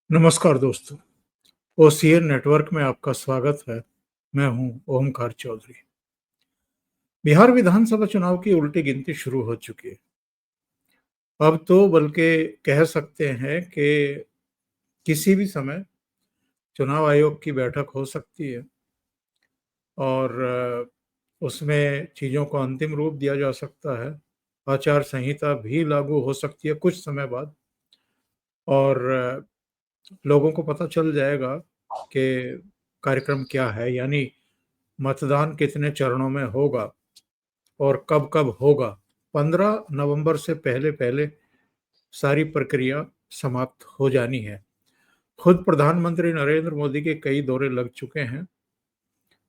नमस्कार दोस्तों, OCN network में आपका स्वागत है। मैं हूं ओमकार चौधरी। बिहार विधानसभा चुनाव की उल्टी गिनती शुरू हो चुकी है। अब तो बल्कि कह सकते हैं कि किसी भी समय चुनाव आयोग की बैठक हो सकती है और उसमें चीज़ों को अंतिम रूप दिया जा सकता है। आचार संहिता भी लागू हो सकती है कुछ समय बाद और लोगों को पता चल जाएगा कि कार्यक्रम क्या है, यानी मतदान कितने चरणों में होगा और कब-कब होगा। 15 नवंबर से पहले-पहले सारी प्रक्रिया समाप्त हो जानी है। खुद प्रधानमंत्री नरेंद्र मोदी के कई दौरे लग चुके हैं।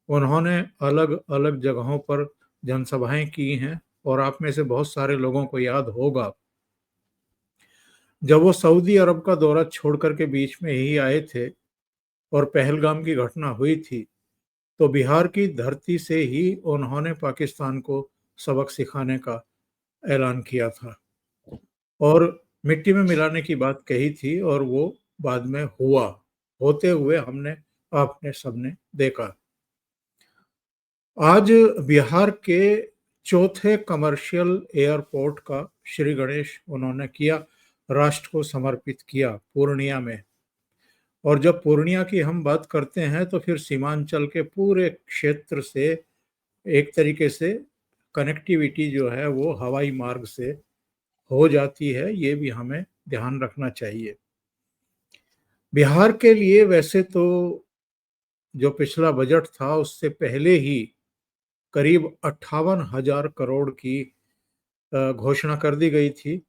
उन्होंने अलग-अलग जगहों पर जनसभाएँ की हैं और आप में से बहुत सारे लोगों को याद होगा, जब वो सऊदी अरब का दौरा छोड़ कर के बीच में ही आए थे और पहलगाम की घटना हुई थी, तो बिहार की धरती से ही उन्होंने पाकिस्तान को सबक सिखाने का ऐलान किया था और मिट्टी में मिलाने की बात कही थी और वो बाद में हुआ। होते हुए हमने आपने सबने देखा। आज बिहार के चौथे कमर्शियल एयरपोर्ट का श्री गणेश उन्होंने किया, राष्ट्र को समर्पित किया पूर्णिया में। और जब पूर्णिया की हम बात करते हैं तो फिर सीमांचल के पूरे क्षेत्र से एक तरीके से कनेक्टिविटी जो है वो हवाई मार्ग से हो जाती है, ये भी हमें ध्यान रखना चाहिए। बिहार के लिए वैसे तो जो पिछला बजट था उससे पहले ही करीब 58,000 करोड़ की घोषणा कर दी गई थी।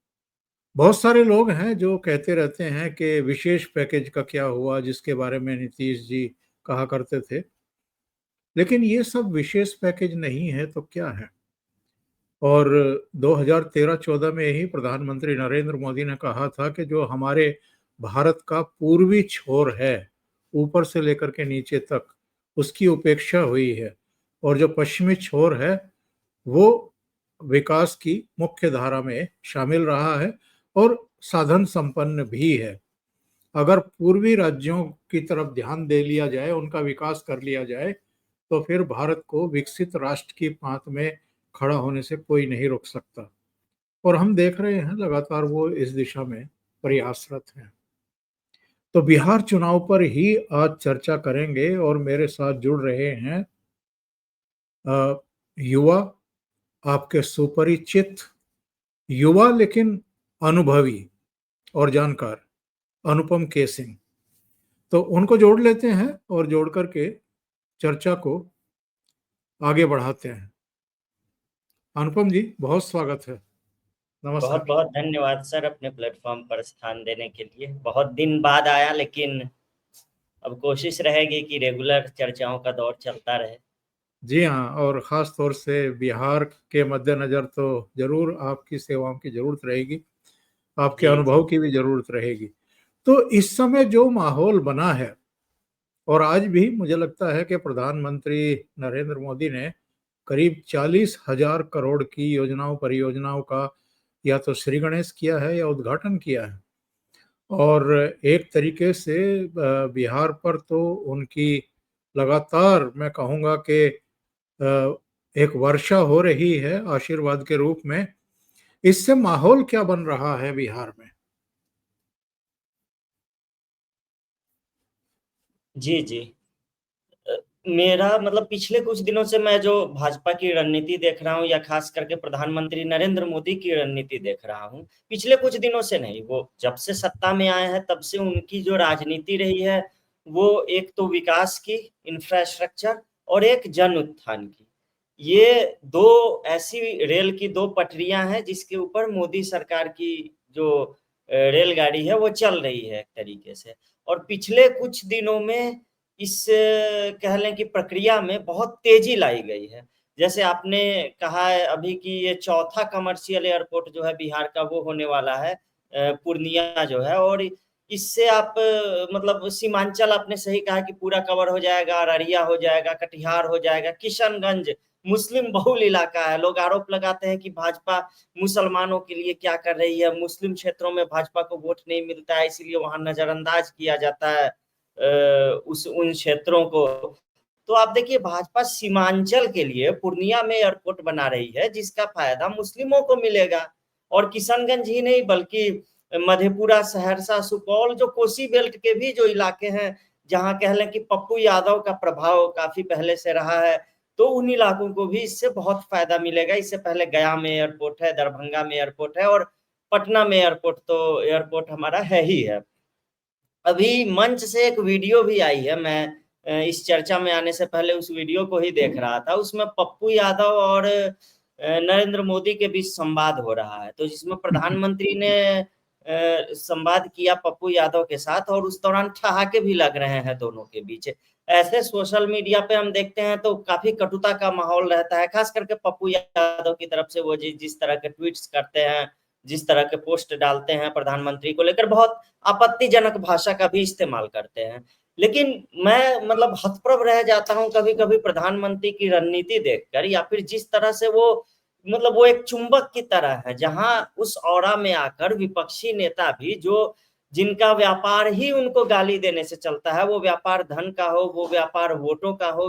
बहुत सारे लोग हैं जो कहते रहते हैं कि विशेष पैकेज का क्या हुआ, जिसके बारे में नीतीश जी कहा करते थे। लेकिन ये सब विशेष पैकेज नहीं है तो क्या है? और 2013-14 में ही प्रधानमंत्री नरेंद्र मोदी ने कहा था कि जो हमारे भारत का पूर्वी छोर है, ऊपर से लेकर के नीचे तक, उसकी उपेक्षा हुई है और जो पश्चिमी छोर है, वो विकास की मुख्य धारा में शामिल रहा है और साधन संपन्न भी है। अगर पूर्वी राज्यों की तरफ ध्यान दे लिया जाए, उनका विकास कर लिया जाए, तो फिर भारत को विकसित राष्ट्र की पांत में खड़ा होने से कोई नहीं रोक सकता। और हम देख रहे हैं लगातार वो इस दिशा में प्रयासरत हैं। तो बिहार चुनाव पर ही आज चर्चा करेंगे और मेरे साथ जुड़ रहे हैं युवा, आपके सुपरिचित युवा लेकिन अनुभवी और जानकार अनुपम के सिंह। तो उनको जोड़ लेते हैं और जोड़ करके चर्चा को आगे बढ़ाते हैं। अनुपम जी, बहुत स्वागत है। बहुत नमस्कार। बहुत धन्यवाद सर, अपने प्लेटफॉर्म पर स्थान देने के लिए। बहुत दिन बाद आया, लेकिन अब कोशिश रहेगी कि रेगुलर चर्चाओं का दौर चलता रहे। जी हाँ, और ख़ास तौर से बिहार के मद्देनज़र तो ज़रूर आपकी सेवाओं की ज़रूरत रहेगी, आपके जी जी। अनुभव की भी ज़रूरत रहेगी। तो इस समय जो माहौल बना है और आज भी मुझे लगता है कि प्रधानमंत्री नरेंद्र मोदी ने करीब 40,000 करोड़ की योजनाओं, परियोजनाओं का या तो श्री गणेश किया है या उद्घाटन किया है। और एक तरीके से बिहार पर तो उनकी लगातार मैं कहूँगा कि अ, एक वर्षा हो रही है आशीर्वाद के रूप में। इससे माहौल क्या बन रहा है बिहार में? जी जी। अ, मेरा मतलब पिछले कुछ दिनों से मैं जो भाजपा की रणनीति देख रहा हूँ, या खास करके प्रधानमंत्री नरेंद्र मोदी की रणनीति देख रहा हूँ, पिछले कुछ दिनों से नहीं, वो जब से सत्ता में आए हैं तब से उनकी जो राजनीति रही है, वो एक तो विकास की, इंफ्रास्ट्रक्चर, और एक जन उत्थान की। ये दो ऐसी रेल की दो पटरियां हैं जिसके ऊपर मोदी सरकार की जो रेलगाड़ी है वो चल रही है एक तरीके से। और पिछले कुछ दिनों में इस कह लें कि प्रक्रिया में बहुत तेजी लाई गई है। जैसे आपने कहा है अभी कि ये चौथा कमर्शियल एयरपोर्ट जो है बिहार का वो होने वाला है, पूर्णिया जो है। और इससे आप मतलब सीमांचल आपने सही कहा कि पूरा कवर हो जाएगा, अररिया हो जाएगा, कटिहार हो जाएगा, किशनगंज मुस्लिम बहुल इलाका है। लोग आरोप लगाते हैं कि भाजपा मुसलमानों के लिए क्या कर रही है, मुस्लिम क्षेत्रों में भाजपा को वोट नहीं मिलता है, इसीलिए वहां नजरअंदाज किया जाता है उस उन क्षेत्रों को। तो आप देखिए भाजपा सीमांचल के लिए पूर्णिया में एयरपोर्ट बना रही है, जिसका फायदा मुस्लिमों को मिलेगा। और किशनगंज ही नहीं बल्कि मधेपुरा, सहरसा, सुपौल, जो कोसी बेल्ट के भी जो इलाके हैं, जहां कह लें कि पप्पू यादव का प्रभाव काफी पहले से रहा है, तो उन इलाकों को भी इससे बहुत फायदा मिलेगा। इससे पहले गया में एयरपोर्ट है, दरभंगा में एयरपोर्ट है, और पटना में एयरपोर्ट तो एयरपोर्ट हमारा है ही है। अभी मंच से एक वीडियो भी आई है, मैं इस चर्चा में आने से पहले उस वीडियो को ही देख रहा था। उसमें पप्पू यादव और नरेंद्र मोदी के बीच संवाद हो रहा है, तो जिसमें प्रधानमंत्री ने संवाद किया पप्पू यादव के साथ, और उस दौरान ठहाके भी लग रहे हैं दोनों के बीच। ऐसे सोशल मीडिया पे हम देखते हैं तो काफी कटुता का माहौल रहता है, खास करके पप्पू यादव की तरफ से। वो जिस तरह के ट्वीट्स करते हैं, जिस तरह के पोस्ट डालते हैं प्रधानमंत्री को लेकर, बहुत आपत्तिजनक भाषा का भी इस्तेमाल करते हैं। लेकिन मैं मतलब हतप्रभ रह जाता हूँ कभी कभी प्रधानमंत्री की रणनीति देखकर, या फिर जिस तरह से वो मतलब वो एक चुंबक की तरह है, जहां उस औरा में आकर विपक्षी नेता भी, जो जिनका व्यापार ही उनको गाली देने से चलता है, वो व्यापार धन का हो, वो व्यापार वोटों का हो,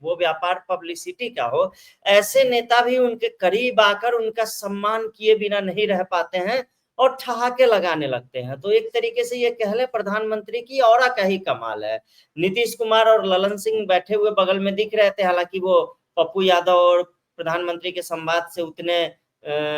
वो व्यापार पब्लिसिटी का हो, ऐसे नेता भी उनके करीब आकर उनका सम्मान किए बिना नहीं रह पाते हैं और ठहाके लगाने लगते हैं। तो एक तरीके से ये कह लें प्रधानमंत्री की औरा का ही कमाल है। नीतीश कुमार और ललन सिंह बैठे हुए बगल में दिख रहे थे, हालांकि वो पप्पू यादव और प्रधानमंत्री के संवाद से उतने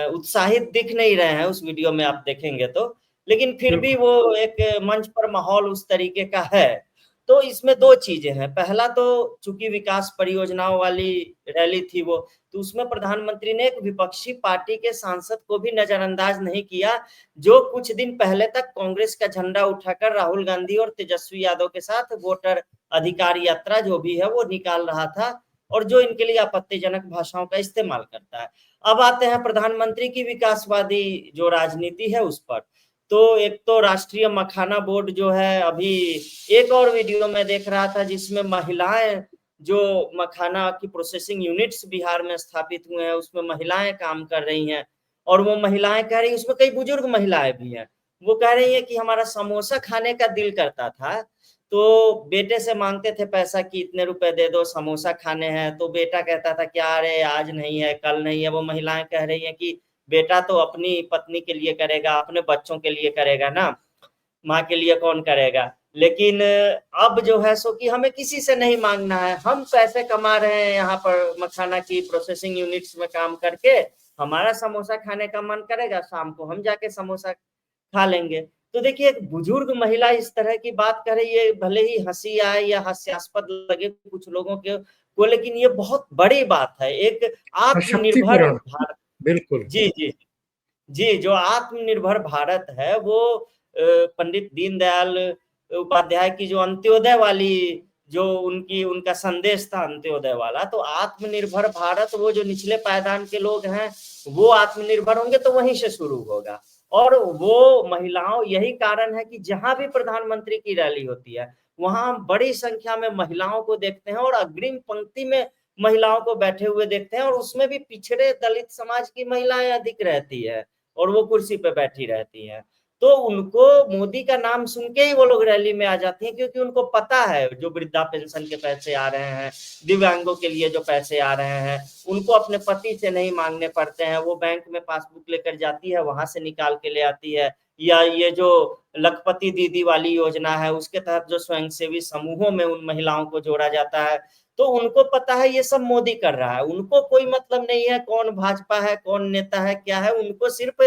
उत्साहित दिख नहीं रहे हैं उस वीडियो में, आप देखेंगे तो। लेकिन फिर भी बिल्कुल। वो एक मंच पर माहौल उस तरीके का है। तो इसमें दो चीजें हैं। पहला तो चूंकि विकास परियोजनाओं वाली रैली थी वो, तो उसमें प्रधानमंत्री ने एक विपक्षी पार्टी के सांसद को भी नजरअंदाज नहीं किया, जो कुछ दिन पहले तक कांग्रेस का झंडा उठाकर राहुल गांधी और तेजस्वी यादव के साथ वोटर अधिकार यात्रा जो भी है वो निकाल रहा था, और जो इनके लिए आपत्तिजनक भाषाओं का इस्तेमाल करता है। अब आते हैं प्रधानमंत्री की विकासवादी जो राजनीति है उस पर। तो एक तो राष्ट्रीय मखाना बोर्ड जो है, अभी एक और वीडियो में देख रहा था जिसमें महिलाएं, जो मखाना की प्रोसेसिंग यूनिट्स बिहार में स्थापित हुए हैं, उसमें महिलाएं काम कर रही हैं। और वो महिलाएं कह रही, उसमें कई बुजुर्ग महिलाएं भी हैं, वो कह रही हैं कि हमारा समोसा खाने का दिल करता था, तो बेटे से मांगते थे पैसा कि इतने रुपए दे दो, समोसा खाने हैं। तो बेटा कहता था क्या, अरे आज नहीं है, कल नहीं है। वो महिलाएं कह रही हैं कि बेटा तो अपनी पत्नी के लिए करेगा, अपने बच्चों के लिए करेगा ना, माँ के लिए कौन करेगा। लेकिन अब जो है सो कि हमें किसी से नहीं मांगना है, हम पैसे कमा रहे हैं यहाँ पर मखाना की प्रोसेसिंग यूनिट्स में काम करके, हमारा समोसा खाने का मन करेगा, शाम को हम जाके समोसा खा लेंगे। तो देखिए एक बुजुर्ग महिला इस तरह की बात कर रही है, भले ही हंसी आए या हास्यास्पद लगे कुछ लोगों के को, लेकिन ये बहुत बड़ी बात है। एक आत्मनिर्भर सशक्तिकरण। भारत। बिल्कुल। जी जी जी, जो आत्मनिर्भर भारत है वो पंडित दीनदयाल उपाध्याय की जो अंत्योदय वाली, जो उनकी उनका संदेश था अंत्योदय वाला, तो आत्मनिर्भर भारत, वो जो निचले पायदान के लोग हैं वो आत्मनिर्भर होंगे तो वहीं से शुरू होगा। और वो महिलाओं, यही कारण है कि जहां भी प्रधानमंत्री की रैली होती है वहां हम बड़ी संख्या में महिलाओं को देखते हैं, और अग्रिम पंक्ति में महिलाओं को बैठे हुए देखते हैं, और उसमें भी पिछड़े दलित समाज की महिलाएं अधिक रहती है, और वो कुर्सी पे बैठी रहती हैं। तो उनको मोदी का नाम सुन के ही वो लोग रैली में आ जाती हैं, क्योंकि उनको पता है जो वृद्धा पेंशन के पैसे आ रहे हैं, दिव्यांगों के लिए जो पैसे आ रहे हैं, उनको अपने पति से नहीं मांगने पड़ते हैं। वो बैंक में पासबुक लेकर जाती है, वहां से निकाल के ले आती है। या ये जो लखपति दीदी वाली योजना है, उसके तहत जो स्वयंसेवी समूहों में उन महिलाओं को जोड़ा जाता है, तो उनको पता है ये सब मोदी कर रहा है। उनको कोई मतलब नहीं है कौन भाजपा है, कौन नेता है, क्या है। उनको सिर्फ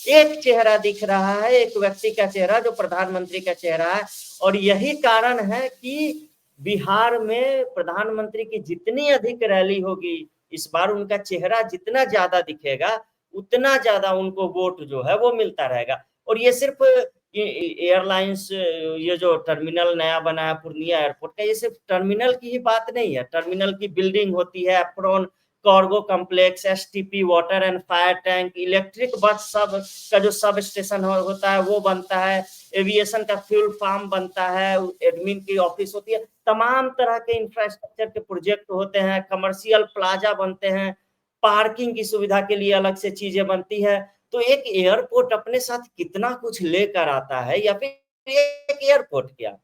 एक चेहरा दिख रहा है, एक व्यक्ति का चेहरा, जो प्रधानमंत्री का चेहरा है। और यही कारण है कि बिहार में प्रधानमंत्री की जितनी अधिक रैली होगी इस बार, उनका चेहरा जितना ज्यादा दिखेगा उतना ज्यादा उनको वोट जो है वो मिलता रहेगा। और ये सिर्फ एयरलाइंस, ये जो टर्मिनल नया बना है पूर्णिया एयरपोर्ट का, ये सिर्फ टर्मिनल की ही बात नहीं है। टर्मिनल की बिल्डिंग होती है, apron cargo complex, STP water and fire tank, electric bus सब का जो सब स्टेशन होता है वो बनता है, एविएशन का फ्यूल फार्म बनता है, एडमिन की ऑफिस होती है, तमाम तरह के इंफ्रास्ट्रक्चर के प्रोजेक्ट होते हैं, कमर्शियल प्लाजा बनते हैं, पार्किंग की सुविधा के लिए अलग से चीजें बनती है। तो एक एयरपोर्ट अपने साथ कितना कुछ लेकर आता है, या फिर एक एयरपोर्ट क्या,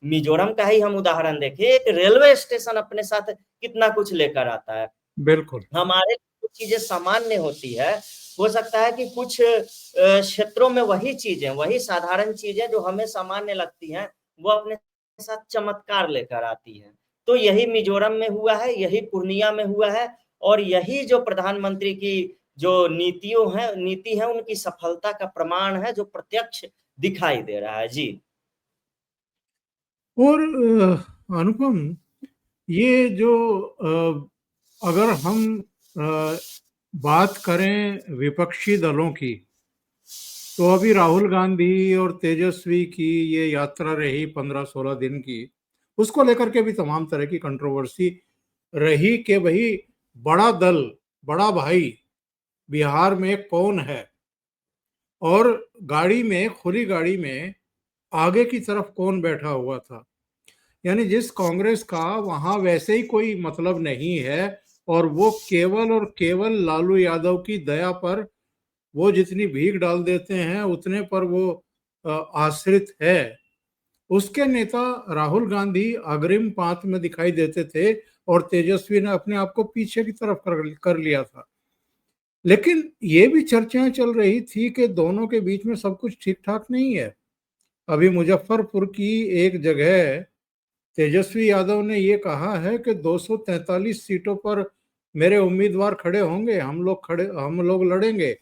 मिजोरम का ही हम उदाहरण देखें, एक रेलवे स्टेशन अपने साथ कितना कुछ लेकर आता है। बिल्कुल। हमारे कुछ चीजें सामान्य होती है, हो सकता है कि कुछ क्षेत्रों में वही चीजें, वही साधारण चीजें जो हमें सामान्य लगती हैं, वो अपने साथ चमत्कार लेकर आती है। तो यही मिजोरम में हुआ है, यही पूर्णिया में हुआ है, और यही जो प्रधानमंत्री की जो नीति है उनकी सफलता का प्रमाण है, जो प्रत्यक्ष दिखाई दे रहा है। जी और अनुपम, ये जो अगर हम बात करें विपक्षी दलों की, तो अभी राहुल गांधी और तेजस्वी की ये यात्रा रही 15-16 दिन की, उसको लेकर के भी तमाम तरह की कंट्रोवर्सी रही कि भाई बड़ा दल, बड़ा भाई बिहार में कौन है, और गाड़ी में, खुली गाड़ी में आगे की तरफ कौन बैठा हुआ था। यानी जिस कांग्रेस का वहां वैसे ही कोई मतलब नहीं है, और वो केवल और केवल लालू यादव की दया पर वो जितनी भीख डाल देते हैं उतने पर वो आश्रित है। उसके नेता राहुल गांधी अग्रिम पांत में दिखाई देते थे, और तेजस्वी ने अपने आप को पीछे की तरफ कर लिया था। लेकिन ये भी चर्चाएं चल रही थी कि दोनों के बीच में सब कुछ ठीक ठाक नहीं है। अभी मुजफ्फरपुर की एक जगह तेजस्वी यादव ने ये कहा है कि 243 सीटों पर मेरे उम्मीदवार खड़े होंगे, हम लोग लड़ेंगे।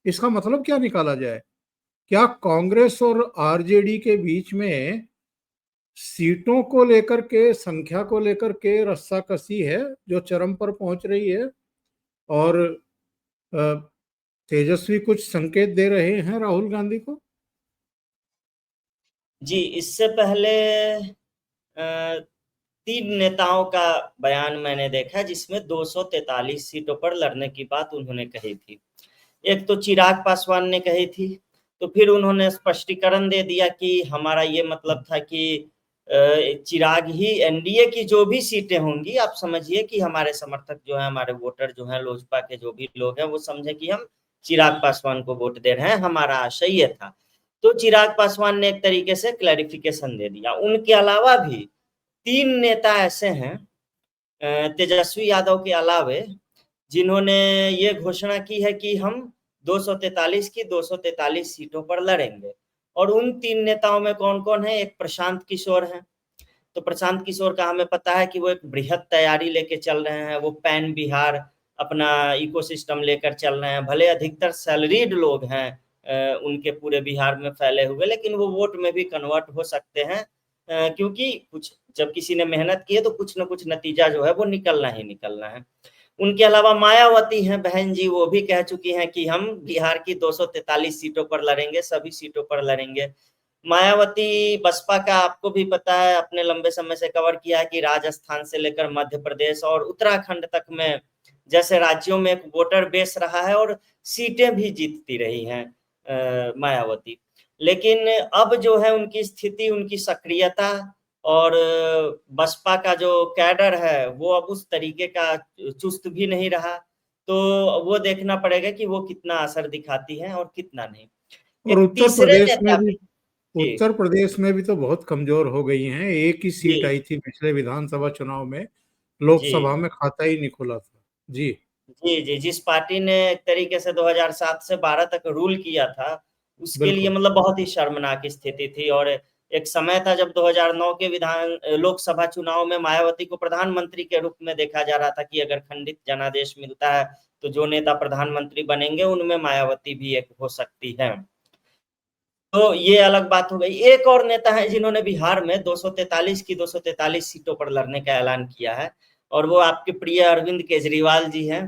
इसका मतलब क्या निकाला जाए? क्या कांग्रेस और आरजेडी के बीच में सीटों को लेकर के, संख्या को लेकर के रस्साकसी है जो चरम पर पहुंच रही है, और अ, तेजस्वी कुछ संकेत दे रहे हैं राहुल गांधी को? जी, इससे पहले 3 नेताओं का बयान मैंने देखा जिसमें 243 सीटों पर लड़ने की बात उन्होंने कही थी। एक तो चिराग पासवान ने कही थी, तो फिर उन्होंने स्पष्टीकरण दे दिया कि हमारा ये मतलब था कि चिराग ही, एनडीए की जो भी सीटें होंगी, आप समझिए कि हमारे समर्थक जो हैं, हमारे वोटर जो हैं, लोजपा के जो भी लोग हैं, वो समझे कि हम चिराग पासवान को वोट दे रहे हैं, हमारा आशय ये था। तो चिराग पासवान ने एक तरीके से क्लैरिफिकेशन दे दिया। उनके अलावा भी 3 नेता ऐसे हैं, तेजस्वी यादव के अलावे, जिन्होंने ये घोषणा की है कि हम 243 की 243 सीटों पर लड़ेंगे। और उन 3 नेताओं में कौन-कौन है? एक प्रशांत किशोर हैं। तो प्रशांत किशोर का हमें पता है कि वो एक बृहद तैयारी लेके चल रहे हैं, वो पैन बिहार अपना इकोसिस्टम लेकर चल रहे हैं। भले अधिकतर सैलरीड लोग हैं उनके पूरे बिहार में फैले हुए, लेकिन वो वोट में भी कन्वर्ट हो सकते हैं, क्योंकि कुछ जब किसी ने मेहनत की है तो कुछ न कुछ नतीजा जो है वो निकलना ही निकलना है। उनके अलावा मायावती हैं बहन जी, वो भी कह चुकी हैं कि हम बिहार की 243 सीटों पर लड़ेंगे, सभी सीटों पर लड़ेंगे। मायावती बसपा का आपको भी पता है, अपने लंबे समय से कवर किया है कि राजस्थान से लेकर मध्य प्रदेश और उत्तराखंड तक में जैसे राज्यों में एक वोटर बेस रहा है, और सीटें भी जीतती रही हैं मायावती। लेकिन अब जो है उनकी स्थिति, उनकी सक्रियता और बसपा का जो कैडर है वो अब उस तरीके का चुस्त भी नहीं रहा। तो वो देखना पड़ेगा कि वो कितना असर दिखाती है और कितना नहीं। और एक तीसरे नेता भी। जी, उत्तर प्रदेश में भी तो बहुत कमजोर हो गई हैं। एक ही सीट जी, आई थी पिछले विधानसभा चुनाव में, जी, लोकसभा में खाता ही नहीं खुला था। जी। जी, जी, जिस पार्टी ने एक तरीके से 2007 से 12 तक रूल किया था, उसके लिए बिल्कुल। मतलब बहुत ही शर्मनाक स्थिति थी। और एक समय था जब 2009 के लोकसभा चुनाव में मायावती को प्रधानमंत्री के रूप में देखा जा रहा था कि अगर खंडित जनादेश मिलता है, तो जो नेता प्रधानमंत्री बनेंगे, उनमें मायावती भी एक हो सकती है। तो ये अलग बात हो गई। एक और नेता है जिन्होंने बिहार में 243 की 243 सीटों पर लड़ने का ऐलान किया है, और वो आपके प्रिय अरविंद केजरीवाल जी हैं,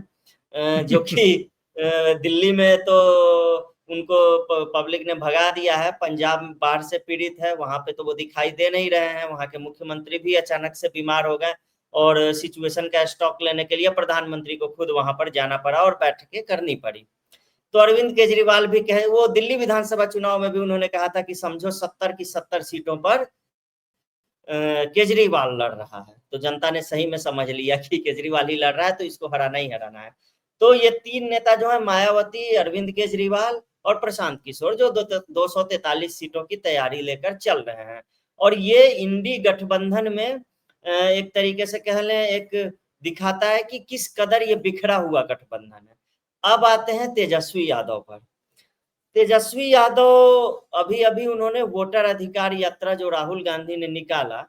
जो कि दिल्ली में तो उनको पब्लिक ने भगा दिया है। पंजाब बाढ़ से पीड़ित है, वहां पे तो वो दिखाई दे नहीं रहे हैं, वहां के मुख्यमंत्री भी अचानक से बीमार हो गए। और सिचुएशन का स्टॉक लेने के लिए प्रधानमंत्री को खुद वहां पर जाना पड़ा और बैठकें करनी पड़ी। तो अरविंद केजरीवाल भी कहे, वो दिल्ली विधानसभा चुनाव में भी उन्होंने कहा था कि समझो 70 की 70 सीटों पर केजरीवाल लड़ रहा है। तो जनता ने सही में समझ लिया कि केजरीवाल ही लड़ रहा है, तो इसको हराना ही हराना है। तो ये तीन नेता जो है, मायावती, अरविंद केजरीवाल और प्रशांत किशोर, जो 243 सीटों की तैयारी लेकर चल रहे हैं। और ये इंडी गठबंधन में एक तरीके से कह लें, एक दिखाता है कि किस कदर ये बिखरा हुआ गठबंधन है। अब आते हैं तेजस्वी यादव पर। तेजस्वी यादव अभी अभी उन्होंने वोटर अधिकार यात्रा जो राहुल गांधी ने निकाला,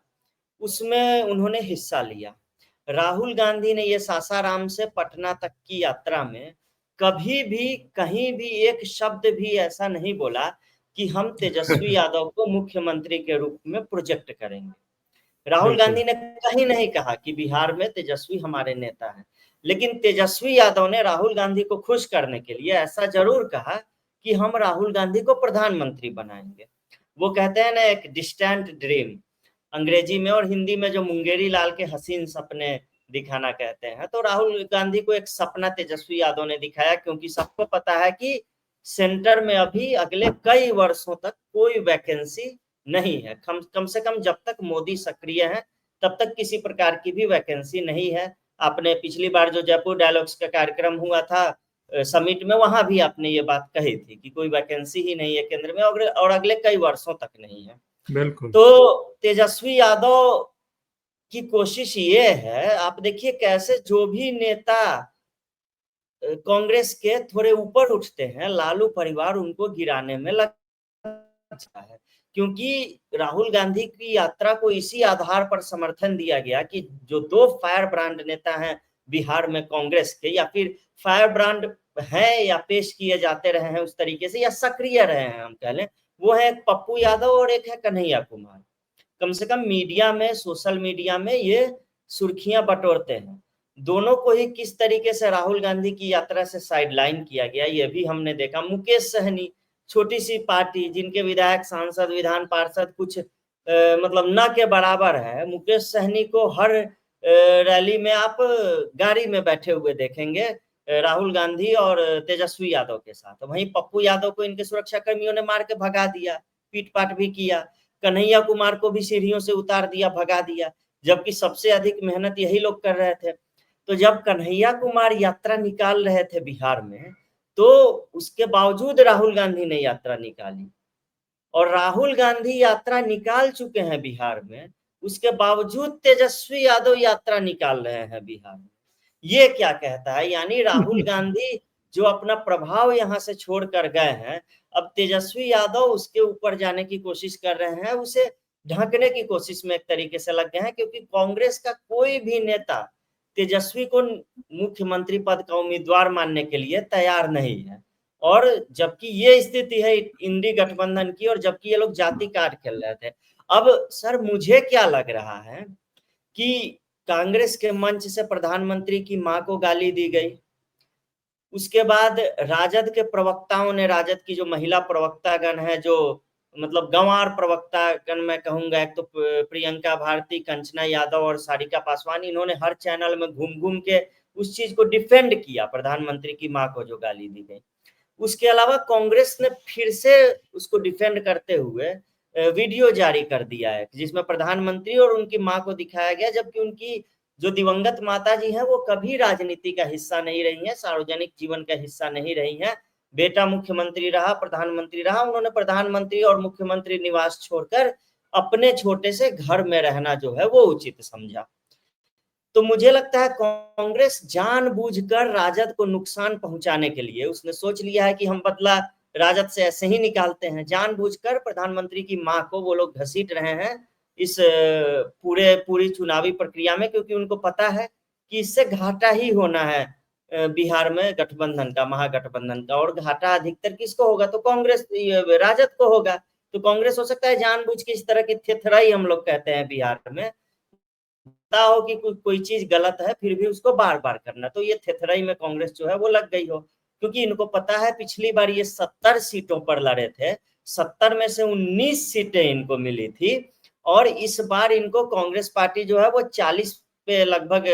उसमें उन्होंने हिस्सा लिया। राहुल गांधी ने ये सासाराम से पटना तक की यात्रा में कभी भी कहीं भी एक शब्द भी ऐसा नहीं बोला कि हम तेजस्वी यादव को मुख्यमंत्री के रूप में प्रोजेक्ट करेंगे। राहुल गांधी ने कहीं नहीं कहा कि बिहार में तेजस्वी हमारे नेता हैं, लेकिन तेजस्वी यादव ने राहुल गांधी को खुश करने के लिए ऐसा जरूर कहा कि हम राहुल गांधी को प्रधानमंत्री बनाएंगे। वो कहते हैं ना, एक डिस्टेंट ड्रीम अंग्रेजी में, और हिंदी में जो मुंगेरी लाल के हसीन सपने दिखाना कहते हैं। तो राहुल गांधी को एक सपना तेजस्वी यादव ने दिखाया, क्योंकि सबको पता है कि सेंटर में अभी अगले कई वर्षों तक कोई वैकेंसी नहीं है। कम से कम जब तक मोदी सक्रिय है तब तक किसी प्रकार की भी वैकेंसी नहीं है। आपने पिछली बार जो जयपुर डायलॉग्स का कार्यक्रम हुआ था समिट में, वहां भी आपने ये बात कही थी कि कोई वैकेंसी ही नहीं है केंद्र में, और अगले कई वर्षों तक नहीं है। बिल्कुल। तो तेजस्वी यादव की कोशिश ये है, आप देखिए कैसे जो भी नेता कांग्रेस के थोड़े ऊपर उठते हैं, लालू परिवार उनको गिराने में लगता है। क्योंकि राहुल गांधी की यात्रा को इसी आधार पर समर्थन दिया गया कि जो दो फायर ब्रांड नेता हैं बिहार में कांग्रेस के, या फिर फायर ब्रांड हैं या पेश किए जाते रहे हैं उस तरीके से, या सक्रिय रहे हैं हम कह लें, वो है एक पप्पू यादव और एक है कन्हैया कुमार। कम से कम मीडिया में, सोशल मीडिया में ये सुर्खियां बटोरते हैं। दोनों को ही किस तरीके से राहुल गांधी की यात्रा से साइडलाइन किया गया, ये भी हमने देखा। मुकेश सहनी, छोटी सी पार्टी जिनके विधायक, सांसद, विधान पार्षद कुछ मतलब न के बराबर है, मुकेश सहनी को हर रैली में आप गाड़ी में बैठे हुए देखेंगे राहुल गांधी और तेजस्वी यादव के साथ। वहीं पप्पू यादव को इनके सुरक्षा कर्मियों ने मार के भगा दिया, पीट पाट भी किया। कन्हैया कुमार को भी सीढ़ियों से उतार दिया, भगा दिया, जबकि सबसे अधिक मेहनत यही लोग कर रहे थे। तो जब कन्हैया कुमार यात्रा निकाल रहे थे बिहार में, तो उसके बावजूद राहुल गांधी ने यात्रा निकाली, और राहुल गांधी यात्रा निकाल चुके हैं बिहार में, उसके बावजूद तेजस्वी यादव यात्रा निकाल रहे हैं बिहार में। ये क्या कहता है? यानी राहुल गांधी जो अपना प्रभाव यहाँ से छोड़कर गए हैं, अब तेजस्वी यादव उसके ऊपर जाने की कोशिश कर रहे हैं, उसे ढकने की कोशिश में एक तरीके से लग गए हैं, क्योंकि कांग्रेस का कोई भी नेता तेजस्वी को मुख्यमंत्री पद का उम्मीदवार मानने के लिए तैयार नहीं है। और जबकि ये स्थिति है इंडी गठबंधन की, और जबकि ये लोग जाति कार्ड खेल रहे थे। अब सर मुझे क्या लग रहा है कि कांग्रेस के मंच से प्रधानमंत्री की मां को गाली दी गई, उसके बाद राजद के प्रवक्ताओं ने, राजद की जो महिला प्रवक्तागण है, जो मतलब गंवार प्रवक्तागण मैं कहूंगा, एक तो प्रियंका भारती, कंचना यादव और सारिका पासवान, इन्होंने हर चैनल में घूम घूम के उस चीज को डिफेंड किया, प्रधानमंत्री की मां को जो गाली दी गई। उसके अलावा कांग्रेस ने फिर से उसको डिफेंड करते हुए वीडियो जारी कर दिया है, जिसमें प्रधानमंत्री और उनकी मां को दिखाया गया, जबकि उनकी जो दिवंगत माता जी हैं वो कभी राजनीति का हिस्सा नहीं रही हैं, सार्वजनिक जीवन का हिस्सा नहीं रही हैं। बेटा मुख्यमंत्री रहा, प्रधानमंत्री रहा, उन्होंने प्रधानमंत्री और मुख्यमंत्री निवास छोड़कर अपने छोटे से घर में रहना जो है वो उचित समझा। तो मुझे लगता है कांग्रेस जानबूझकर राजद को नुकसान पहुंचाने के लिए उसने सोच लिया है कि हम बदला राजद से ऐसे ही निकालते हैं। जानबूझकर प्रधानमंत्री की मां को वो लोग घसीट रहे हैं इस पूरी चुनावी प्रक्रिया में, क्योंकि उनको पता है कि इससे घाटा ही होना है बिहार में गठबंधन का, महागठबंधन का। और घाटा अधिकतर किसको होगा? तो कांग्रेस, राजद को होगा। तो कांग्रेस हो सकता है जानबूझ के इस तरह की थेथराई हम लोग कहते हैं बिहार में, पता हो कि कोई चीज गलत है फिर भी उसको बार बार करना। तो ये थेथराई में कांग्रेस जो है वो लग गई हो, क्योंकि इनको पता है पिछली बार ये 70 सीटों पर लड़े थे, 70 में से 19 सीटें इनको मिली थी, और इस बार इनको कांग्रेस पार्टी जो है वो 40 पे लगभग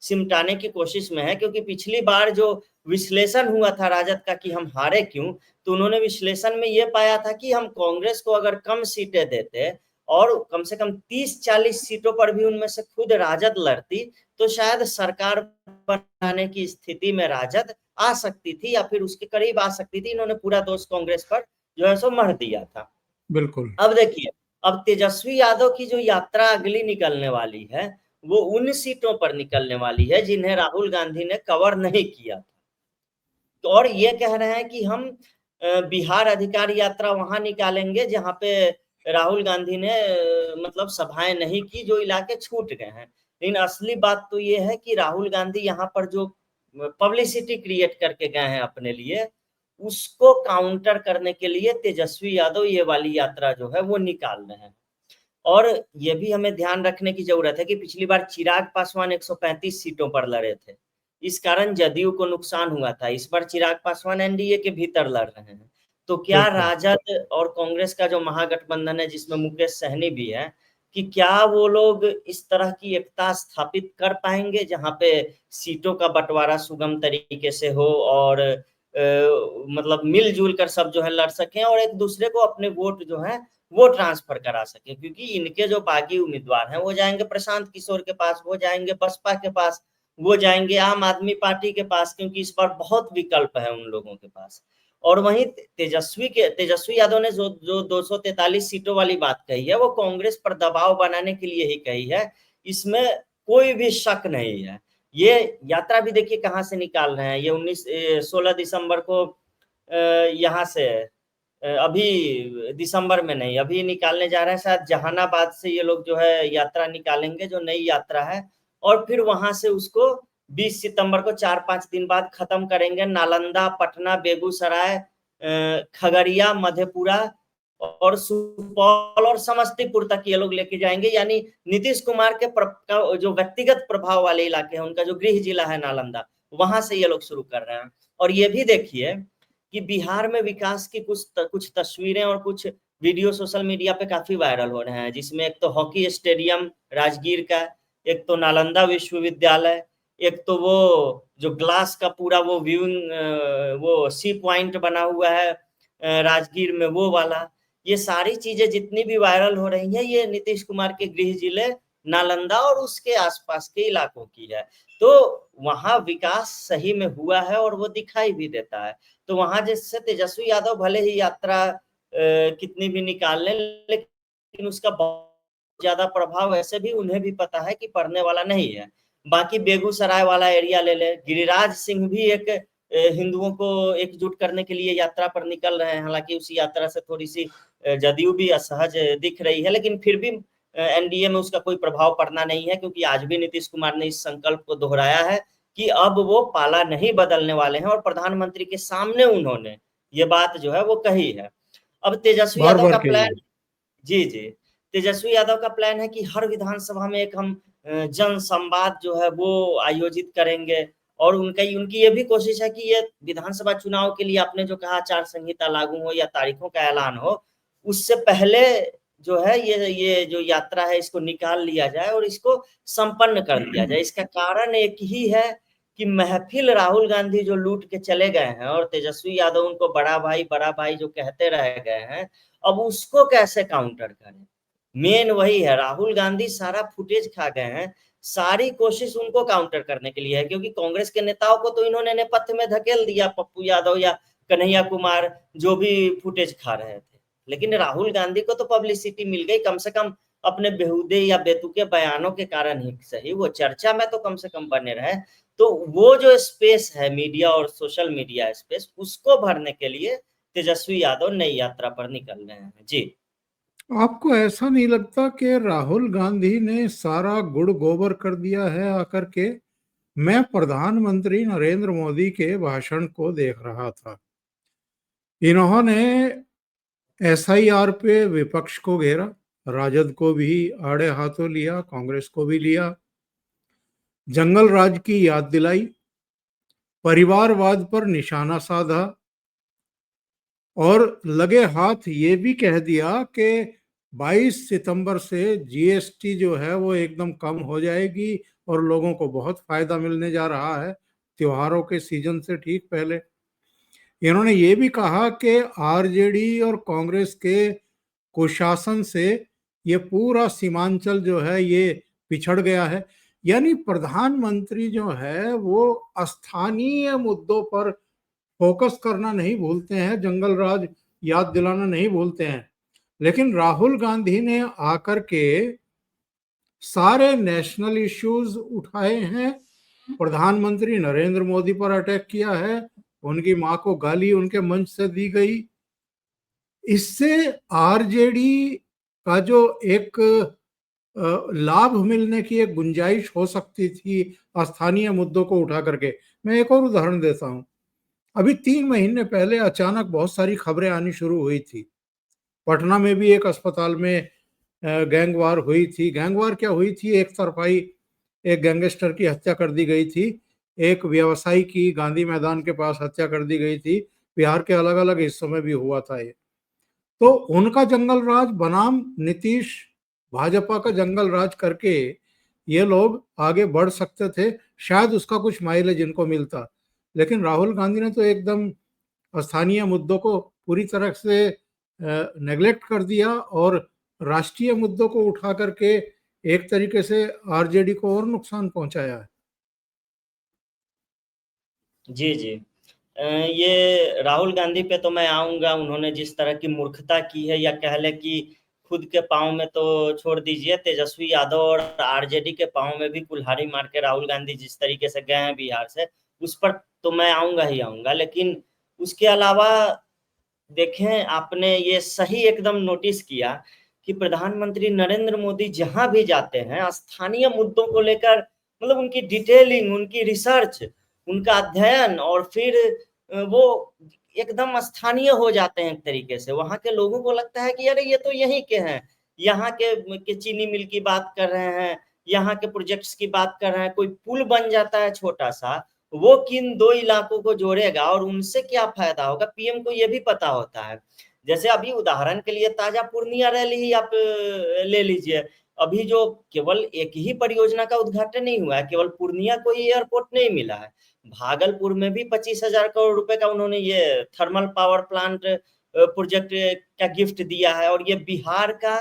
सिमटाने की कोशिश में है, क्योंकि पिछली बार जो विश्लेषण हुआ था राजद का कि हम हारे क्यों, तो उन्होंने विश्लेषण में ये पाया था कि हम कांग्रेस को अगर कम सीटें देते और कम से कम 30-40 सीटों पर भी उनमें से खुद राजद लड़ती, तो शायद सरकार बनाने की स्थिति में राजद आ सकती थी या फिर उसके करीब आ सकती थी। इन्होंने पूरा दोष कांग्रेस पर जो है सो मढ़ दिया था। बिल्कुल। अब देखिए, अब तेजस्वी यादव की जो यात्रा अगली निकलने वाली है, वो उन सीटों पर निकलने वाली है जिन्हें राहुल गांधी ने कवर नहीं किया था। तो और ये कह रहे हैं कि हम बिहार अधिकार यात्रा वहां निकालेंगे जहां पे राहुल गांधी ने मतलब सभाएं नहीं की, जो इलाके छूट गए हैं। लेकिन असली बात तो ये है कि राहुल गांधी यहाँ पर जो पब्लिसिटी क्रिएट करके गए हैं अपने लिए, उसको काउंटर करने के लिए तेजस्वी यादव ये वाली यात्रा जो है वो निकाल रहे हैं। और ये भी हमें ध्यान रखने की जरूरत है कि पिछली बार चिराग पासवान 135 सीटों पर लड़े थे, इस कारण जदयू को नुकसान हुआ था। इस बार चिराग पासवान एनडीए के भीतर लड़ रहे हैं, तो क्या बिल्कुल। राजद और कांग्रेस का जो महागठबंधन है जिसमें मुकेश सहनी भी है, कि क्या वो लोग इस तरह की एकता स्थापित कर पाएंगे जहां पे सीटों का बंटवारा सुगम तरीके से हो और मतलब मिलजुल कर सब जो है लड़ सकें और एक दूसरे को अपने वोट जो है वो ट्रांसफर करा सके, क्योंकि इनके जो बागी उम्मीदवार हैं वो जाएंगे प्रशांत किशोर के पास, वो जाएंगे बसपा के पास, वो जाएंगे आम आदमी पार्टी के पास, क्योंकि इस बार बहुत विकल्प है उन लोगों के पास। और वहीं तेजस्वी यादव ने जो जो 243 सीटों वाली बात कही है वो कांग्रेस पर दबाव बनाने के लिए ही कही है, इसमें कोई भी शक नहीं है। ये यात्रा भी देखिए कहाँ से निकाल रहे हैं, ये 16 दिसंबर को यहाँ से अभी दिसंबर में नहीं, अभी निकालने जा रहे हैं, शायद जहानाबाद से ये लोग जो है यात्रा निकालेंगे जो नई यात्रा है, और फिर वहां से उसको 20 सितंबर को 4-5 दिन बाद खत्म करेंगे। नालंदा, पटना, बेगूसराय, खगड़िया, मधेपुरा और सुपौल और समस्तीपुर तक ये लोग लेके जाएंगे। यानी नीतीश कुमार के जो व्यक्तिगत प्रभाव वाले इलाके हैं, उनका जो गृह जिला है नालंदा, वहां से ये लोग शुरू कर रहे हैं। और ये भी देखिए कि बिहार में विकास की कुछ तस्वीरें और कुछ वीडियो सोशल मीडिया पे काफी वायरल हो रहे हैं, जिसमें एक तो हॉकी स्टेडियम राजगीर का, एक तो नालंदा विश्वविद्यालय, एक तो वो जो ग्लास का पूरा वो व्यूइंग वो सी पॉइंट बना हुआ है राजगीर में वो वाला। ये सारी चीजें जितनी भी वायरल हो रही हैं, ये नीतीश कुमार के गृह जिले नालंदा और उसके आसपास के इलाकों की है। तो वहां विकास सही में हुआ है और वो दिखाई भी देता है। तो वहां जैसे तेजस्वी यादव भले ही यात्रा कितनी भी निकाल लें, लेकिन उसका बहुत ज्यादा प्रभाव ऐसे भी उन्हें भी पता है कि पड़ने वाला नहीं है। बाकी बेगूसराय वाला एरिया ले ले, गिरिराज सिंह भी एक हिंदुओं को एकजुट करने के लिए यात्रा पर निकल रहे हैं। हालांकि उसी यात्रा से थोड़ी सी जदयू भी असहज दिख रही है, लेकिन फिर भी एनडीए में उसका कोई प्रभाव पड़ना नहीं है, क्योंकि आज भी नीतीश कुमार ने इस संकल्प को दोहराया है कि अब वो पाला नहीं बदलने वाले हैं, और प्रधानमंत्री के सामने उन्होंने ये बात जो है वो कही है। अब तेजस्वी बार यादव बार का कही है। प्लान, जी जी, तेजस्वी यादव का प्लान है कि हर विधानसभा में एक हम जन संवाद जो है वो आयोजित करेंगे, और उनकी ये भी कोशिश है कि ये विधानसभा चुनाव के लिए आपने जो कहा आचार संहिता लागू हो या तारीखों का ऐलान हो, उससे पहले जो है ये जो यात्रा है इसको निकाल लिया जाए और इसको संपन्न कर दिया जाए। इसका कारण एक ही है कि महफिल राहुल गांधी जो लूट के चले गए हैं और तेजस्वी यादव उनको बड़ा भाई जो कहते रह गए हैं, अब उसको कैसे काउंटर करें। मेन वही है, राहुल गांधी सारा फुटेज खा गए हैं, सारी कोशिश उनको काउंटर करने के लिए है, क्योंकि कांग्रेस के नेताओं को तो इन्होंने नेपथ्य में धकेल दिया, पप्पू यादव या कन्हैया कुमार जो भी फुटेज खा रहे थे। लेकिन राहुल गांधी को तो पब्लिसिटी मिल गई, कम से कम अपने बेहुदे या बेतुके बयानों के कारण ही सही, वो चर्चा में तो कम से कम बने रहे। तो वो जो स्पेस है मीडिया और सोशल मीडिया स्पेस, उसको भरने के लिए तेजस्वी यादव नई यात्रा पर निकल रहे हैं। जी, आपको ऐसा नहीं लगता कि राहुल गांधी ने सारा गुड़ गोबर कर दिया है आकर के? मैं प्रधानमंत्री नरेंद्र मोदी के भाषण को देख रहा था। इन्होंने एसआईआर पे विपक्ष को घेरा, राजद को भी आड़े हाथों लिया, कांग्रेस को भी लिया, जंगल राज की याद दिलाई, परिवारवाद पर निशाना साधा और लगे हाथ ये भी कह दिया कि 22 सितंबर से जीएसटी जो है वो एकदम कम हो जाएगी और लोगों को बहुत फायदा मिलने जा रहा है त्योहारों के सीजन से ठीक पहले। इन्होंने ये भी कहा कि आरजेडी और कांग्रेस के कुशासन से ये पूरा सीमांचल जो है ये पिछड़ गया है। यानी प्रधानमंत्री जो है वो स्थानीय मुद्दों पर फोकस करना नहीं भूलते हैं, जंगल राज याद दिलाना नहीं भूलते हैं। लेकिन राहुल गांधी ने आकर के सारे नेशनल इश्यूज उठाए हैं, प्रधानमंत्री नरेंद्र मोदी पर अटैक किया है, उनकी मां को गाली उनके मंच से दी गई। इससे आरजेडी का जो एक लाभ मिलने की एक गुंजाइश हो सकती थी स्थानीय मुद्दों को उठा करके। मैं एक और उदाहरण देता हूं। अभी 3 महीने पहले अचानक बहुत सारी खबरें आनी शुरू हुई थी। पटना में भी एक अस्पताल में गैंगवार हुई थी। गैंगवार क्या हुई थी, एक तरफाई एक गैंगस्टर की हत्या कर दी गई थी, एक व्यवसायी की गांधी मैदान के पास हत्या कर दी गई थी। बिहार के अलग अलग हिस्सों में भी हुआ था ये। तो उनका जंगल राज बनाम नीतीश भाजपा का जंगल राज करके ये लोग आगे बढ़ सकते थे, शायद उसका कुछ माइलेज इनको मिलता। लेकिन राहुल गांधी ने तो एकदम स्थानीय मुद्दों को पूरी तरह से नेग्लेक्ट कर दिया और राष्ट्रीय मुद्दों को उठा करके एक तरीके से आरजेडी को और नुकसान पहुंचाया है। जी, जी। ये राहुल गांधी पे तो मैं आऊँगा, उन्होंने जिस तरह की मूर्खता की है, या कह लें कि खुद के पाँव में तो छोड़ दीजिए, तेजस्वी यादव और आरजेडी के पाँव में भी कुल्हाड़ी मार के राहुल गांधी जिस तरीके से गए हैं बिहार से, उस पर तो मैं आऊँगा ही आऊँगा। लेकिन उसके अलावा देखें, आपने ये सही एकदम नोटिस किया कि प्रधानमंत्री नरेंद्र मोदी जहाँ भी जाते हैं, स्थानीय मुद्दों को लेकर मतलब उनकी डिटेलिंग, उनकी रिसर्च, उनका अध्ययन, और फिर वो एकदम स्थानीय हो जाते हैं एक तरीके से। वहाँ के लोगों को लगता है कि अरे ये तो यहीं के हैं, यहाँ के चीनी मिल की बात कर रहे हैं, यहाँ के प्रोजेक्ट्स की बात कर रहे हैं। कोई पुल बन जाता है छोटा-सा, वो किन 2 इलाकों को जोड़ेगा और उनसे क्या फ़ायदा होगा, पीएम को ये भी पता होता है। जैसे अभी उदाहरण के लिए ताज़ा पूर्णिया रैली ही आप ले लीजिए। अभी जो केवल एक ही परियोजना का उद्घाटन नहीं हुआ है, केवल पूर्णिया को ही एयरपोर्ट नहीं मिला है। भागलपुर में भी 25,000 करोड़ रुपए का उन्होंने ये थर्मल पावर प्लांट प्रोजेक्ट का गिफ्ट दिया है, और ये बिहार का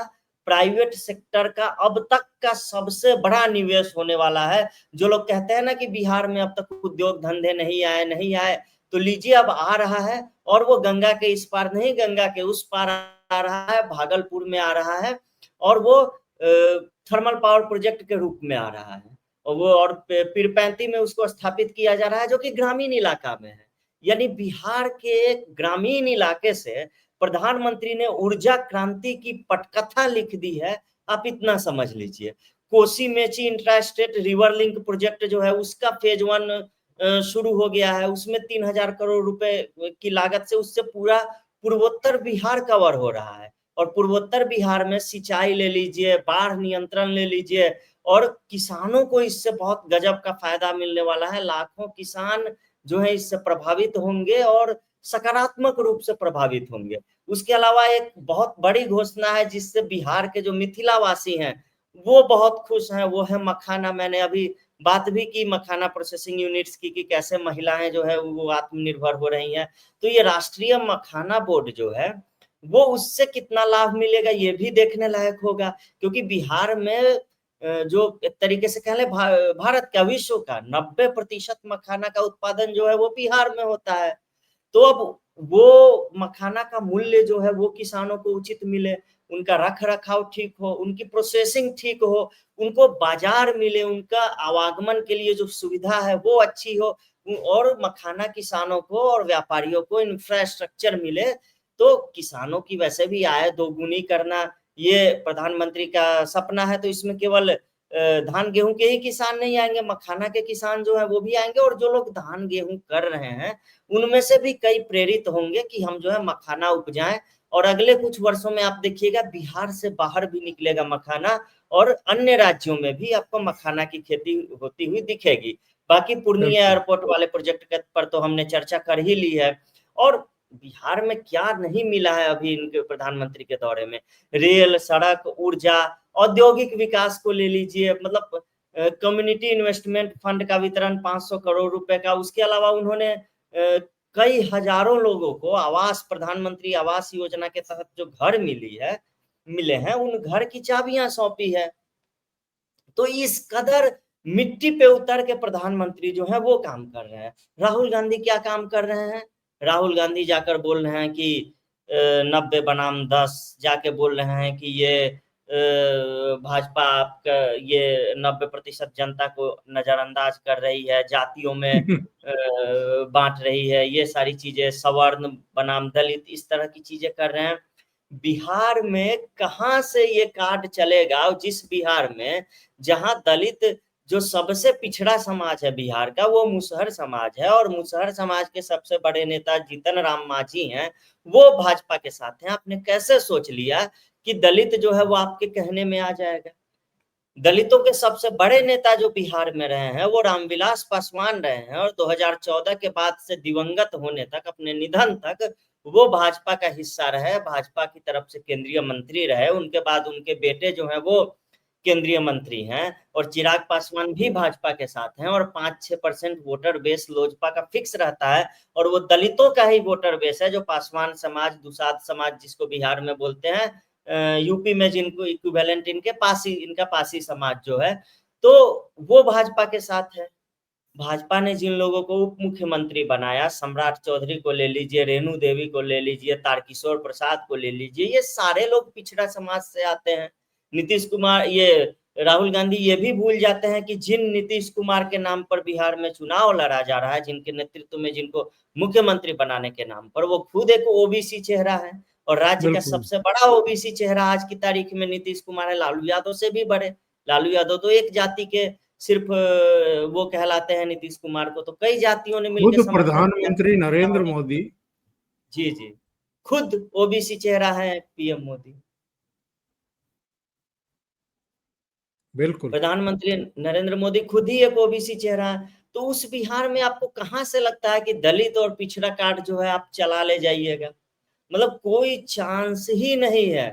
प्राइवेट सेक्टर का अब तक का सबसे बड़ा निवेश होने वाला है। जो लोग कहते हैं ना कि बिहार में अब तक उद्योग धंधे नहीं आए, तो लीजिए अब आ रहा है, और वो गंगा के इस पार नहीं, गंगा के उस पार आ रहा है, भागलपुर में आ रहा है, और वो थर्मल पावर प्रोजेक्ट के रूप में आ रहा है। और वो और पीरपैंती में उसको स्थापित किया जा रहा है, जो कि ग्रामीण इलाका में है। यानी बिहार के ग्रामीण इलाके से प्रधानमंत्री ने ऊर्जा क्रांति की पटकथा लिख दी है, आप इतना समझ लीजिए। Kosi Mechi intra state river link project जो है उसका फेज 1 शुरू हो गया है, उसमें 3,000 करोड़ रुपए की लागत से उससे पूरा पूर्वोत्तर बिहार कवर हो रहा है। और पूर्वोत्तर बिहार में सिंचाई ले लीजिए, बाढ़ नियंत्रण ले लीजिए, और किसानों को इससे बहुत गजब का फायदा मिलने वाला है। लाखों किसान जो है इससे प्रभावित होंगे, और सकारात्मक रूप से प्रभावित होंगे। उसके अलावा एक बहुत बड़ी घोषणा है जिससे बिहार के जो मिथिलावासी हैं वो बहुत खुश हैं, वो है मखाना। मैंने अभी बात भी की मखाना प्रोसेसिंग यूनिट्स की, कि कैसे महिलाएं जो है वो आत्मनिर्भर हो रही हैं। तो ये राष्ट्रीय मखाना बोर्ड जो है वो उससे कितना लाभ मिलेगा ये भी देखने लायक होगा, क्योंकि बिहार में जो एक तरीके से कह लें भारत का, विश्व का 90% मखाना का उत्पादन जो है वो बिहार में होता है। तो अब वो मखाना का मूल्य जो है वो किसानों को उचित मिले, उनका रख-रखाव ठीक हो, उनकी प्रोसेसिंग ठीक हो, उनको बाजार मिले, उनका आवागमन के लिए जो सुविधा है वो अच्छी हो, और मखाना किसानों को और व्यापारियों को इंफ्रास्ट्रक्चर मिले, तो किसानों की वैसे भी आय दोगुनी करना ये प्रधानमंत्री का सपना है। तो इसमें केवल धान गेहूँ के ही किसान नहीं आएँगे, मखाना के किसान जो हैं वो भी आएँगे, और जो लोग धान गेहूँ कर रहे हैं उनमें से भी कई प्रेरित होंगे कि हम जो है मखाना उपजाएं। और अगले कुछ वर्षों में आप देखिएगा बिहार से बाहर भी निकलेगा मखाना, और अन्य राज्यों में भी आपको मखाना की खेती होती हुई दिखेगी। बाकी पूर्णिया बिल्कुल। एयरपोर्ट वाले प्रोजेक्ट पर तो हमने चर्चा कर ही ली है। और बिहार में क्या नहीं मिला है अभी इनके प्रधानमंत्री के दौरे में। रेल, सड़क, ऊर्जा, औद्योगिक विकास को ले लीजिए, मतलब कम्युनिटी इन्वेस्टमेंट फंड का वितरण 500 करोड़ रुपए का। उसके अलावा उन्होंने कई हजारों लोगों को आवास, प्रधानमंत्री आवास योजना के तहत जो घर मिले हैं, उन घर की चाबियां सौंपी है। तो इस कदर मिट्टी पे उतर के प्रधानमंत्री जो है वो काम कर रहे हैं। राहुल गांधी क्या काम कर रहे हैं? राहुल गांधी जाकर बोल रहे हैं कि 90 बनाम 10, जाके बोल रहे हैं कि ये भाजपा आपका ये 90% जनता को नजरअंदाज कर रही है, जातियों में बांट रही है, ये सारी चीजें, सवर्ण बनाम दलित, इस तरह की चीजें कर रहे हैं। बिहार में कहां से ये कार्ड चलेगा? जिस बिहार में, जहां दलित, जो सबसे पिछड़ा समाज है बिहार का, वो मुसहर समाज है, और मुसहर समाज के सबसे बड़े नेता जीतन राम मांझी हैं, वो भाजपा के साथ हैं। आपने कैसे सोच लिया कि दलित जो है वो आपके कहने में आ जाएगा? दलितों के सबसे बड़े नेता जो बिहार में रहे हैं वो रामविलास पासवान रहे हैं, और 2014 के बाद से दिवंगत होने तक, अपने निधन तक, वो भाजपा का हिस्सा रहे, भाजपा की तरफ से केंद्रीय मंत्री रहे। उनके बाद उनके बेटे जो हैं वो केंद्रीय मंत्री हैं, और चिराग पासवान भी भाजपा के साथ हैं, और 5-6% वोटर बेस लोजपा का फिक्स रहता है, और वो दलितों का ही वोटर बेस है, जो पासवान समाज, दुसाध समाज जिसको बिहार में बोलते हैं, यूपी में जिनको इक्विवेलेंट इनके पासी, इनका पासी समाज जो है, तो वो भाजपा के साथ है। भाजपा ने जिन लोगों को उप मुख्यमंत्री बनाया, सम्राट चौधरी को ले लीजिए, रेणु देवी को ले लीजिए, तारकिशोर प्रसाद को ले लीजिए, ये सारे लोग पिछड़ा समाज से आते हैं। नीतीश कुमार, ये राहुल गांधी ये भी भूल जाते हैं कि जिन नीतीश कुमार के नाम पर बिहार में चुनाव लड़ा जा रहा है, जिनके नेतृत्व में, जिनको मुख्यमंत्री बनाने के नाम पर, वो खुद एक ओबीसी चेहरा है, और राज्य का बिल्कुल। सबसे बड़ा ओबीसी चेहरा आज की तारीख में नीतीश कुमार है, लालू यादव से भी बड़े। लालू यादव तो एक जाति के सिर्फ वो कहलाते हैं, नीतीश कुमार को तो कई जातियों ने खुद मिलकर समर्थन किया प्रधानमंत्री नेता नरेंद्र होने के मोदी। लिए। जी जी, खुद ओबीसी चेहरा है पीएम मोदी। बिल्कुल। प्रधानमंत्री नरेंद्र मोदी खुद ही एक ओबीसी चेहरा है। तो उस बिहार में आपको कहां से लगता है कि दलित और पिछड़ा कार्ड जो है आप चला ले जाइएगा? मतलब कोई चांस ही नहीं है,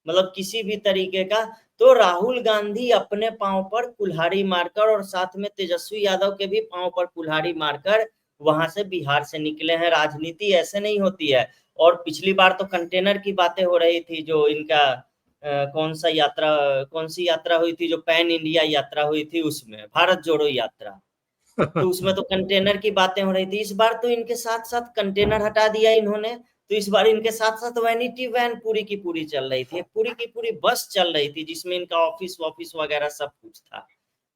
मतलब किसी भी तरीके का। तो राहुल गांधी अपने पांव पर कुल्हाड़ी मारकर, और साथ में तेजस्वी यादव के भी पांव पर कुल्हाड़ी मारकर, वहां से बिहार से निकले हैं। राजनीति ऐसे नहीं होती है। और पिछली बार तो कंटेनर की बातें हो रही थी, जो इनका कौन सी यात्रा हुई थी, जो पैन इंडिया यात्रा हुई थी, उसमें भारत जोड़ो यात्रा, तो उसमें तो कंटेनर की बातें हो रही थी। इस बार तो इनके साथ साथ कंटेनर हटा दिया इन्होंने, तो इस बार इनके साथ साथ वैनिटी वैन पूरी की पूरी चल रही थी, पूरी की पूरी बस चल रही थी, जिसमें इनका ऑफिस ऑफिस वगैरह सब कुछ था।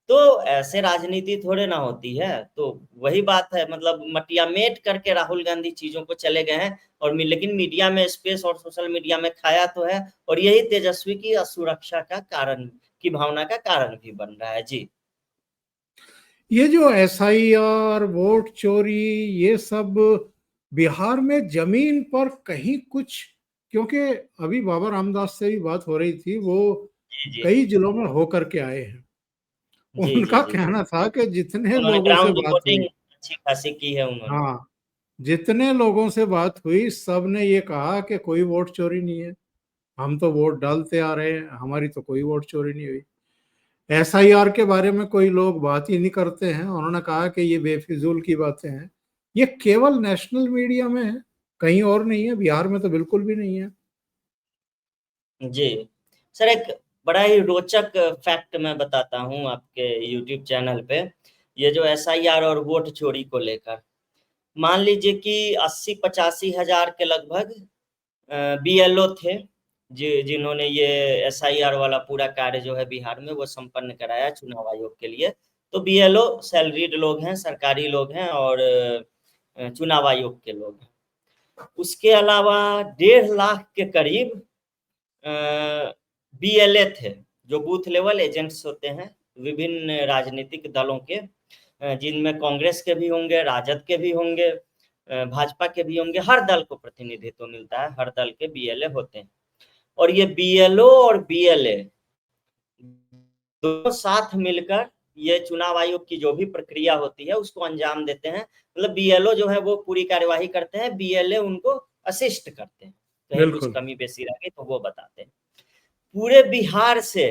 तो ऐसे राजनीति थोड़े ना होती है। तो वही बात है, मतलब मटियामेट करके राहुल गांधी चीजों को चले गए हैं, और लेकिन मीडिया में स्पेस और सोशल मीडिया में खाया तो है, और यही तेजस्वी की असुरक्षा का कारण, की भावना का कारण भी बन रहा है। जी ये जो एसआईआर, वोट चोरी, ये सब बिहार में जमीन पर कहीं कुछ, क्योंकि अभी बाबा रामदास से भी बात हो रही थी, वो जी जी कई जिलों में होकर के आए हैं। जी जी उनका जी, कहना था कि जितने उन्होंने लोगों से ग्राउंड बात रिपोर्टिंग हुई, अच्छी खासी की है उन्होंने। हाँ, जितने लोगों से बात हुई, सब ने ये कहा कि कोई वोट चोरी नहीं है, हम तो वोट डालते आ रहे हैं, हमारी तो कोई वोट चोरी नहीं हुई। एसआईआर के बारे में कोई लोग बात ही नहीं करते हैं। उन्होंने कहा कि ये बेफिजूल की बातें हैं, ये केवल नेशनल मीडिया में है, कहीं और नहीं है, बिहार में तो बिल्कुल भी नहीं है। जी सर, एक बड़ा ही रोचक फैक्ट मैं बताता हूँ आपके यूट्यूब चैनल पे। ये जो एसआईआर और वोट चोरी को लेकर, मान लीजिए कि 80-85 हजार के लगभग बीएलओ थे, जिन्होंने ये एसआईआर वाला पूरा कार्य जो है बिहार में वो संपन्न कराया चुनाव आयोग के लिए। तो बीएलओ सैलरीड लोग हैं, सरकारी लोग हैं, और चुनाव आयोग के लोग हैं। उसके अलावा 1.5 लाख के करीब बीएलए थे, जो बूथ लेवल एजेंट्स होते हैं विभिन्न राजनीतिक दलों के, जिनमें कांग्रेस के भी होंगे, राजद के भी होंगे, भाजपा के भी होंगे। हर दल को प्रतिनिधित्व मिलता है, हर दल के बीएलए होते हैं। और ये बीएलओ और बीएलए दोनों साथ मिलकर ये चुनाव आयोग की जो भी प्रक्रिया होती है उसको अंजाम देते हैं। मतलब बीएलओ जो है वो पूरी कार्यवाही करते हैं, बीएलए उनको असिस्ट करते हैं, कहीं कुछ बिल्कुल। कमी बेसी रह गई तो वो बताते हैं। पूरे बिहार से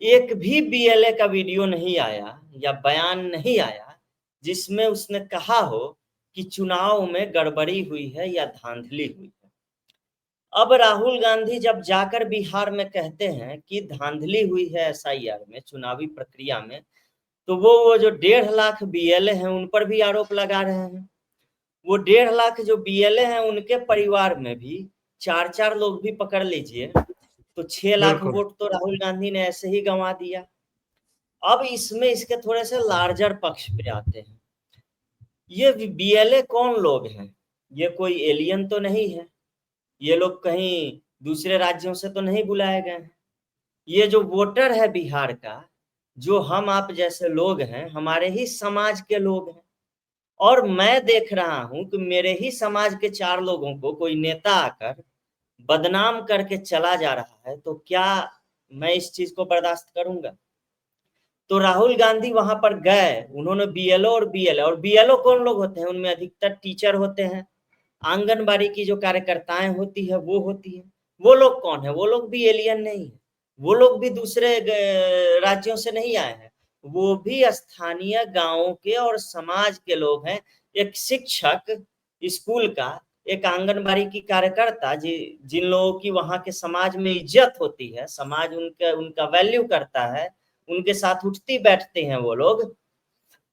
एक भी बीएलए का वीडियो नहीं आया या बयान नहीं आया जिसमें उसने कहा हो कि चुनाव में गड़बड़ी हुई है या धांधली हुई है। अब राहुल गांधी जब जाकर बिहार में कहते हैं कि धांधली हुई है एसआईआर में, चुनावी प्रक्रिया में, तो वो जो 1.5 लाख बीएलए हैं उन पर भी आरोप लगा रहे हैं। वो 1.5 लाख जो बीएलए हैं उनके परिवार में भी 4-4 लोग भी पकड़ लीजिए तो 6 लाख बिल्कुल। वोट तो राहुल गांधी ने ऐसे ही गंवा दिया। अब इसमें इसके थोड़े से लार्जर पक्ष पे आते हैं। ये बीएलए कौन लोग हैं? ये कोई एलियन तो नहीं है, ये लोग कहीं दूसरे राज्यों से तो नहीं बुलाए गए हैं। ये जो वोटर है बिहार का, जो हम आप जैसे लोग हैं, हमारे ही समाज के लोग हैं। और मैं देख रहा हूं कि मेरे ही समाज के 4 लोगों को कोई नेता आकर बदनाम करके चला जा रहा है, तो क्या मैं इस चीज को बर्दाश्त करूंगा? तो राहुल गांधी वहां पर गए, उन्होंने बीएलओ और बीएलओ कौन लोग होते हैं? उनमें अधिकतर टीचर होते हैं, आंगनबाड़ी की जो कार्यकर्ताएं होती है वो होती है। वो लोग कौन है? वो लोग भी एलियन नहीं है, वो लोग भी दूसरे राज्यों से नहीं आए हैं, वो भी स्थानीय गांवों के और समाज के लोग हैं। एक शिक्षक स्कूल का, एक आंगनबाड़ी की कार्यकर्ता, जिन लोगों की वहां के समाज में इज्जत होती है, समाज उनका उनका वैल्यू करता है, उनके साथ उठती बैठते हैं वो लोग,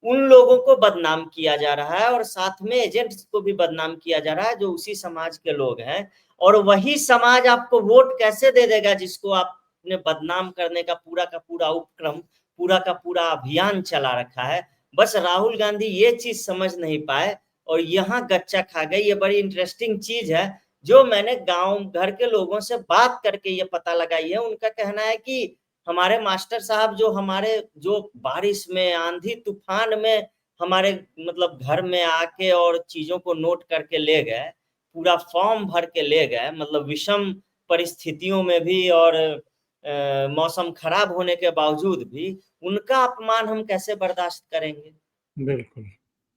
उन लोगों को बदनाम किया जा रहा है और साथ में एजेंट्स को भी बदनाम किया जा रहा है जो उसी समाज के लोग हैं। और वही समाज आपको वोट कैसे दे देगा जिसको आपने बदनाम करने का पूरा उपक्रम, पूरा का पूरा अभियान चला रखा है। बस राहुल गांधी ये चीज समझ नहीं पाए और यहाँ गच्चा खा गए। ये बड़ी इंटरेस्टिंग चीज है जो मैंने गांव घर के लोगों से बात करके ये पता लगाई है। उनका कहना है कि हमारे मास्टर साहब जो हमारे जो बारिश में, आंधी तूफान में हमारे मतलब घर में आके और चीजों को नोट करके ले गए, पूरा फॉर्म भर के ले गए, मतलब विषम परिस्थितियों में भी और मौसम खराब होने के बावजूद भी उनका अपमान हम कैसे बर्दाश्त करेंगे? बिल्कुल।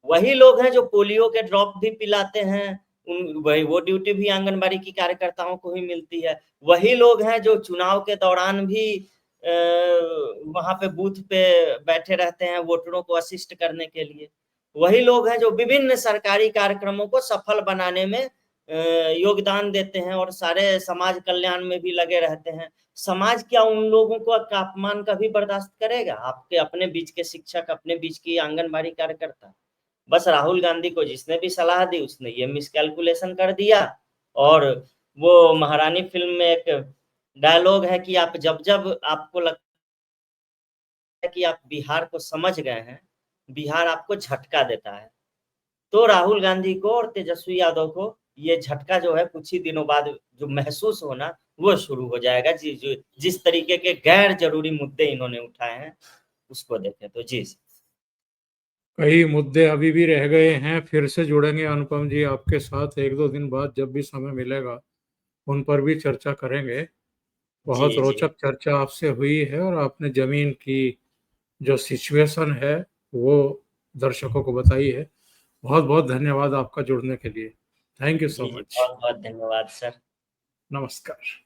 वही लोग हैं जो पोलियो के ड्रॉप भी पिलाते हैं, उन वही वो ड्यूटी भी आंगनबाड़ी की कार्यकर्ताओं को ही मिलती है। वही लोग हैं जो चुनाव के दौरान भी वहां पे बूथ पे बैठे रहते हैं वोटरों को असिस्ट करने के लिए। वही लोग हैं जो विभिन्न सरकारी कार्यक्रमों को सफल बनाने में योगदान देते हैं और सारे समाज कल्याण में भी लगे रहते हैं। समाज क्या उन लोगों को का अपमान कभी बर्दाश्त करेगा? आपके अपने बीच के शिक्षक, अपने बीच की आंगनबाड़ी कार्यकर्ता। बस राहुल गांधी को जिसने भी सलाह दी उसने ये मिसकैलकुलेशन कर दिया। और वो महारानी फिल्म में एक डायलॉग है कि आप जब जब आपको लगता है कि आप बिहार को समझ गए हैं, बिहार आपको झटका देता है। तो राहुल गांधी को और तेजस्वी यादव को ये झटका जो है कुछ ही दिनों बाद जो महसूस होना वो शुरू हो जाएगा। जिस तरीके के गैर जरूरी मुद्दे इन्होंने उठाए हैं उसको देखें तो। जी कई मुद्दे अभी भी रह गए हैं, फिर से जुड़ेंगे अनुपम जी आपके साथ 1-2 दिन बाद जब भी समय मिलेगा, उन पर भी चर्चा करेंगे। जी बहुत जी। रोचक चर्चा आपसे हुई है और आपने जमीन की जो सिचुएशन है वो दर्शकों को बताई है। बहुत बहुत धन्यवाद आपका जुड़ने के लिए। थैंक यू जी सो जी, मच। बहुत बहुत धन्यवाद सर। नमस्कार।